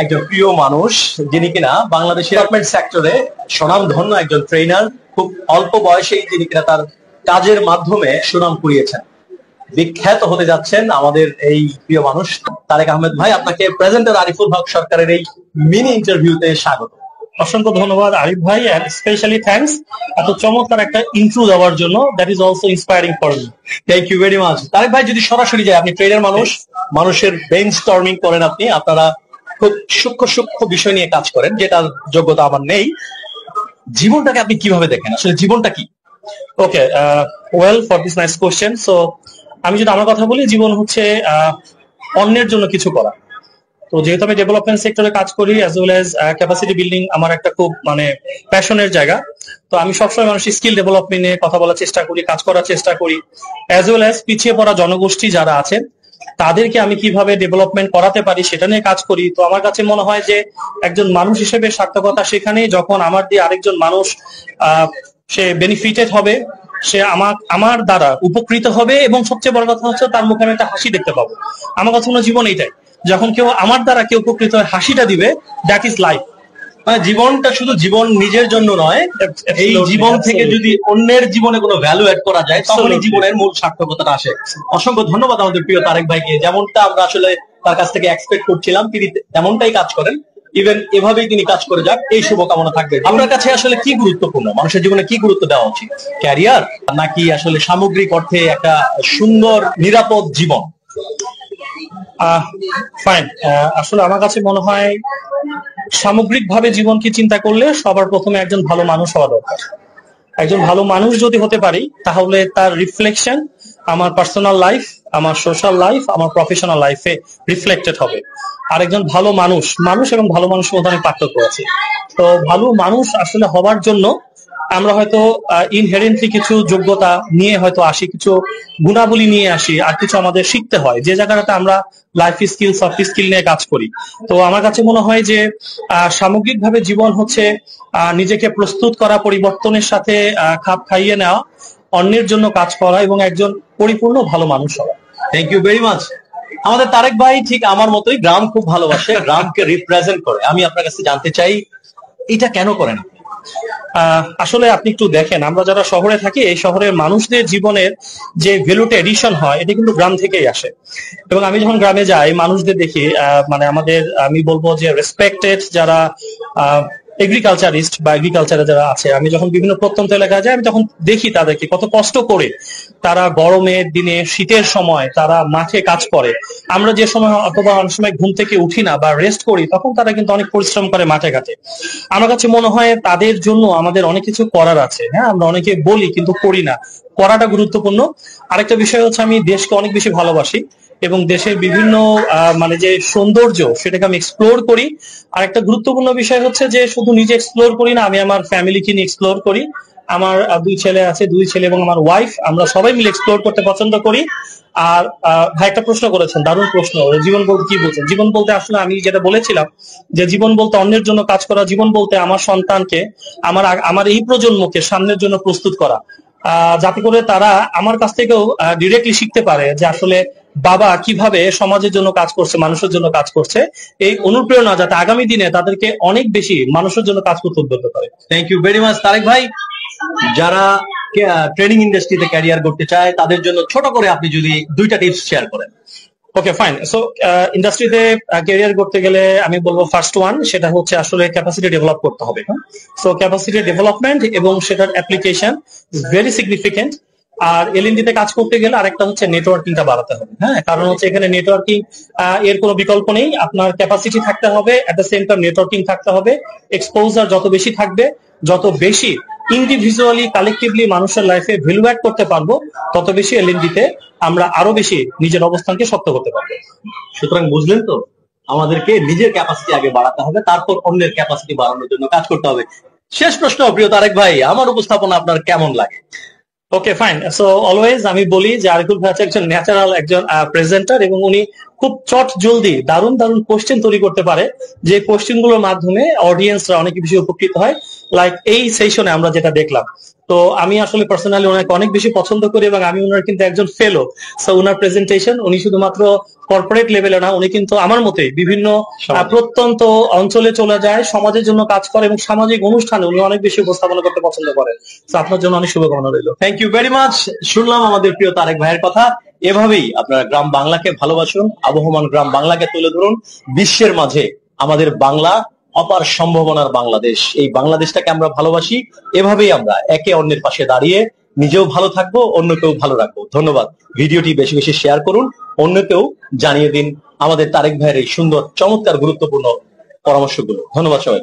একজন প্রিয় মানুষ, যিনি কিনা বাংলাদেশের ডেভেলপমেন্ট সেক্টরে স্বনামধন্য একজন ট্রেনার। খুব অল্প বয়সেই তিনি কিনা তার কাজের মাধ্যমে সুনাম কুড়িয়েছেন, বিখ্যাত হতে যাচ্ছেন আমাদের এই প্রিয় মানুষ তারেক আহমেদ ভাই। আপনাকে প্রেজেন্টার আরিফুল হক সরকারের এই মিনি ইন্টারভিউতে স্বাগত। অসংখ্য ধন্যবাদ আরিফ ভাই, এন্ড স্পেশালি থ্যাঙ্কস এত চমৎকার একটা ইন্ট্রো দেওয়ার জন্য। That is also inspiring for me. Thank you very much. Tarek ভাই, যদি সরাসরি যায়, আপনি ট্রেনার মানুষ, মানুষের ব্রেইন স্টর্মিং করেন আপনি, আপনারা খুব সূক্ষ্ম সূক্ষ্ম বিষয় নিয়ে কাজ করেন, যেটার যোগ্যতা আমার নেই। জীবনটাকে আপনি কিভাবে দেখেন? আসলে জীবনটা কি? Okay, well, for this nice question. So আমি যদি আমার কথা বলি, জীবন হচ্ছে অন্যের জন্য কিছু করা। তো যেহেতু আমি ডেভেলপমেন্ট সেক্টরে কাজ করি, as well as capacity building আমার একটা খুব প্যাশনের জায়গা। তো আমি সবসময় মানুষের স্কিল ডেভেলপমেন্ট নিয়ে কথা বলার চেষ্টা করি, কাজ করার চেষ্টা করি, অ্যাজ ওয়েল অ্যাজ পিছিয়ে পড়া জনগোষ্ঠী যারা আছেন তাদেরকে আমি কিভাবে ডেভেলপমেন্ট করাতে পারি সেটা নিয়ে কাজ করি। তো আমার কাছে মনে হয় যে একজন মানুষ হিসেবে সার্থকতা সেখানে যখন আমার দিয়ে আরেকজন মানুষ সে বেনিফিটেড হবে, সে আমার দ্বারা উপকৃত হবে, এবং সবচেয়ে বড় কথা হচ্ছে তার মুখে আমি একটা হাসি দেখতে পাবো। আমার কাছে মনে হয় জীবন এইটাই, যখন কেউ আমার দ্বারা কেউ উপকৃত হয়, হাসিটা দিবে, দ্যাট ইজ লাইফ। মানে জীবনটা শুধু জীবন নিজের জন্য নয়, এই জীবন থেকে যদি অন্যের জীবনে কোনো ভ্যালু এড করা যায়, তখনই জীবনের মূল সার্থকতাটা আসে। অসংখ্য ধন্যবাদ আমাদের প্রিয় তারেক ভাইকে। যেমনটা আমরা আসলে তার কাছ থেকে এক্সপেক্ট করছিলাম, তিনি তেমনটাই কাজ করেন। ইভেন এভাবেই তিনি কাজ করে যাক, এই শুভকামনা থাকবে। আপনার কাছে আসলে কি গুরুত্বপূর্ণ? মানুষের জীবনে কি গুরুত্ব দেওয়া উচিত? ক্যারিয়ার, নাকি আসলে সামগ্রিক অর্থে একটা সুন্দর নিরাপদ জীবন? ফাইন, আসলে আমার কাছে মনে হয় সামগ্রিকভাবে জীবনকে চিন্তা করলে সবার প্রথমে একজন ভালো মানুষ হওয়া দরকার। একজন ভালো মানুষ যদি হতে পারি, তাহলে তার রিফ্লেকশন আমার পার্সোনাল লাইফ, আমার সোশ্যাল লাইফ, আমার প্রফেশনাল লাইফে রিফ্লেক্টেড হবে। আর একজন ভালো মানুষ এবং ভালো মানুষের মধ্যে অনেক পার্থক্য আছে। তো ভালো মানুষ আসলে হবার জন্য আমরা হয়তো ইনহেরেন্টলি কিছু যোগ্যতা নিয়ে হয়তো আসি, কিছু গুণাবলী নিয়ে আসি, আর কিছু আমাদের শিখতে হয়, যে জায়গাটাতে আমরা লাইফ স্কিল, সফট স্কিল নিয়ে কাজ করি। তো আমার কাছে মনে হয় যে সামগ্রিকভাবে জীবন হচ্ছে নিজেকে প্রস্তুত করা, পরিবর্তনের সাথে খাপ খাইয়ে নেওয়া, অন্যের জন্য কাজ করা, এবং একজন পরিপূর্ণ ভালো মানুষ হওয়া। Thank you very much. আমাদের তারেক ভাই ঠিক আমার মতোই গ্রাম খুব ভালোবাসে, গ্রামকে রিপ্রেজেন্ট করে। আমি আপনার কাছে জানতে চাই, এটা কেন করেন? আসলে আপনি একটু দেখেন, আমরা যারা শহরে থাকি, এই শহরের মানুষদের জীবনের যে ভ্যালুটা এডিশন হয়, এটা কিন্তু গ্রাম থেকেই আসে। এবং আমি যখন গ্রামে যাই, মানুষদের দেখি, আমাদের আমি বলবো যে রেসপেক্টেড যারা এগ্রিকালচারিস্ট বা এগ্রিকালচারে যারা আছে, আমি যখন বিভিন্ন প্রত্যন্ত এলাকায় যাই, আমি তখন দেখি তাদেরকে কত কষ্ট করে তারা গরমের দিনে, শীতের সময় তারা মাঠে কাজ করে। আমরা যে সময় অথবা অনেক সময় ঘুম থেকে উঠি না বা রেস্ট করি, তখন তারা কিন্তু অনেক পরিশ্রম করে মাঠে ঘাটে। আমার কাছে মনে হয় তাদের জন্য আমাদের অনেক কিছু করার আছে। হ্যাঁ, আমরা অনেকে বলি কিন্তু করি না, করাটা গুরুত্বপূর্ণ। আরেকটা বিষয় হচ্ছে, আমি দেশকে অনেক বেশি ভালোবাসি এবং দেশের বিভিন্ন যে সৌন্দর্য, সেটাকে আমি এক্সপ্লোর করি। আর একটা গুরুত্বপূর্ণ বিষয় হচ্ছে যে শুধু নিজে এক্সপ্লোর করি না, আমি আমার ফ্যামিলিকে নিয়ে এক্সপ্লোর করি। আমার 2 ছেলে আছে, 2 ছেলে এবং আমার ওয়াইফ, আমরা সবাই মিলে এক্সপ্লোর করতে পছন্দ করি। আর ভাই একটা প্রশ্ন করেছেন, দারুণ প্রশ্ন। জীবন বলতে কি বলছেন? জীবন বলতে আসলে আমি যেটা বলেছিলাম, যে জীবন বলতে অন্যের জন্য কাজ করা, জীবন বলতে আমার সন্তানকে, আমার এই প্রজন্মকে সামনের জন্য প্রস্তুত করা, যাতে করে তারা আমার কাছ থেকেও ডিরেক্টলি শিখতে পারে যে আসলে বাবা কিভাবে সমাজের জন্য কাজ করছে, মানুষের জন্য কাজ করছে। এই অনুপ্রেরণা যাতে আগামী দিনে তাদেরকে অনেক বেশি মানুষের জন্য কাজ করতে উদ্বুদ্ধ করে। Thank you very much Tarek ভাই। যারা ট্রেনিং ইন্ডাস্ট্রিতে ক্যারিয়ার করতে চায়, তাদের জন্য ছোট করে আপনি যদি 2টা টিপস শেয়ার করেন। ওকে, ফাইন। সো ইন্ডাস্ট্রিতে ক্যারিয়ার করতে গেলে আমি বলবো ফার্স্ট ওয়ান, সেটা হচ্ছে আসলে ক্যাপাসিটি ডেভেলপ করতে হবে। সো ক্যাপাসিটি ডেভেলপমেন্ট এবং সেটার অ্যাপ্লিকেশন ইজ ভেরি সিগনিফিকেন্ট। আর এলএনডি তে কাজ করতে গেলে আরেকটা হচ্ছে নেটওয়ার্কিংটা বাড়াতে হবে। হ্যাঁ, কারণ হচ্ছে এখানে নেটওয়ার্কিং এর কোনো বিকল্প নেই। আপনার ক্যাপাসিটি থাকতে হবে, at the same time networking থাকতে হবে। এক্সপোজার যত বেশি থাকবে, যত বেশি ইন্ডিভিজুয়ালি, কালেকটিভলি মানুষের লাইফে ভ্যালু অ্যাড করতে পারবো, তত বেশি এলএনডি তে আমরা আরো বেশি নিজের অবস্থানকে শক্ত করতে পারবো। সুতরাং বুঝলেন তো, আমাদেরকে নিজের ক্যাপাসিটি আগে বাড়াতে হবে, তারপর অন্যের ক্যাপাসিটি বাড়ানোর জন্য কাজ করতে হবে। শেষ প্রশ্ন, প্রিয় তারেক ভাই, আমার উপস্থাপনা আপনার কেমন লাগে? ওকে, ফাইন। সো অলওয়েজ আমি বলি যে আরিফুল ভাই একজন ন্যাচারাল একজন প্রেজেন্টার, এবং উনি খুব চট জলদি দারুণ দারুণ কোশ্চেন তৈরি করতে পারে, যে কোশ্চেন গুলোর মাধ্যমে অডিয়েন্সরা অনেক বেশি উপকৃত হয়। লাইক এই সেশনে আমরা যেটা দেখলাম, তো আমি আসলে পার্সোনালি ওনাকে অনেক বেশি পছন্দ করি এবং আমি ওনার কিন্তু একজন ফেলো। সো ওনার প্রেজেন্টেশন, উনি শুধুমাত্র কর্পোরেট লেভেলে না, উনি কিন্তু আমার মতে বিভিন্ন প্রত্যন্ত অঞ্চলে চলে যায়, সমাজের জন্য কাজ করে এবং সামাজিক অনুষ্ঠানে উনি অনেক বেশি উপস্থাপনা করতে পছন্দ করেন। তো আপনার জন্য অনেক শুভকামনা রইল। Thank you very much. শুনলাম আমাদের প্রিয় তারেক ভাইয়ের কথা। এভাবেই আপনারা গ্রাম বাংলাকে ভালোবাসুন, আবহমান গ্রাম বাংলাকে তুলে ধরুন বিশ্বের মাঝে। আমাদের বাংলা অপার সম্ভাবনার বাংলাদেশ, এই বাংলাদেশটাকে আমরা ভালোবাসি। এভাবেই আমরা একে অন্যের পাশে দাঁড়িয়ে নিজেও ভালো থাকবো, অন্যকেও ভালো রাখবো। ধন্যবাদ। ভিডিওটি বেশি বেশি শেয়ার করুন, অন্যকেও জানিয়ে দিন আমাদের তারেক ভাইয়ের এই সুন্দর, চমৎকার, গুরুত্বপূর্ণ পরামর্শগুলো। ধন্যবাদ সবাই।